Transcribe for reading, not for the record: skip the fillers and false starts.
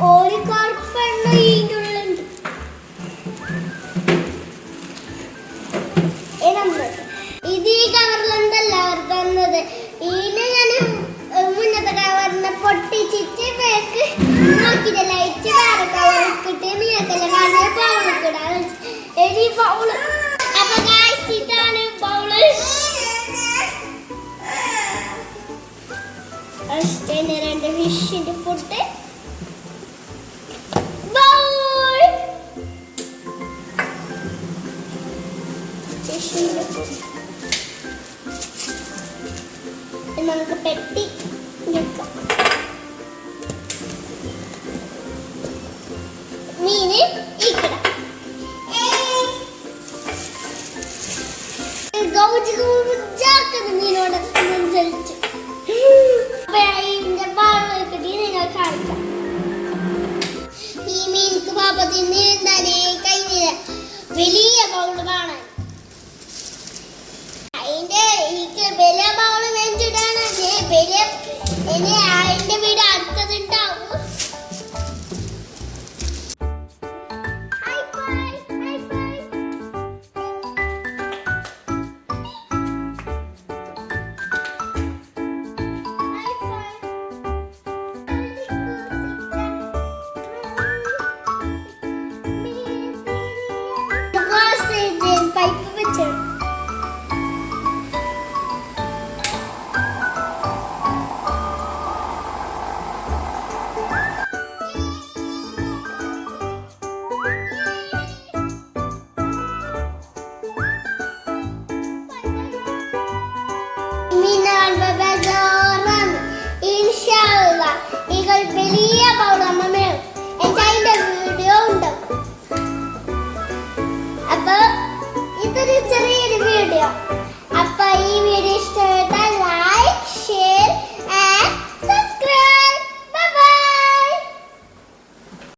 ഒരു കറുപ്പെണ്ണ ഇതിനുള്ളുണ്ട്. ഇത് ഈ കവറിലെന്തല്ല അവർ തന്നത്. ഇതിന് ഞാൻ മുന്നത്തെ കവറിനെ പൊട്ടിച്ചിട്ട് പേക്ക് നോക്കിയിട്ട് ലൈറ്റ് വേറെ കവറിക്കിട്ട് നീക്കല്ല കാരണം ബൗളിക്കിടാൻ എടി ബൗള്. അപ്പൊ ഗായ്സ് ഇതാണ് ബൗള്. രണ്ട് ഫിഷിന്റെ ഫുഡ് ബൗൾ ഫിഷിന്റെ ഫുഡ്. നമുക്ക് പെട്ടി മീന് ഇക്കട മീനോട് ചലിച്ചു. ഈ മീൻക്ക് പാപ്പത്തിന് എന്താണ് കഴിഞ്ഞില്ല വലിയ ബൗള് കാണാൻ. അതിന്റെ വലിയ ബൗള് വെച്ചിട്ടാണ് വലിയ അതിന്റെ വീട് അടുത്തതുണ്ടാവും. പൈപ്പ് വെച്ച് വലിയ പൗഡമ്മ എൻ്റെ വീഡിയോ ഉണ്ട്. അപ്പൊ ഇതൊരു ചെറിയൊരു വീഡിയോ. അപ്പൊ ഈ വീഡിയോ ഇഷ്ടമായി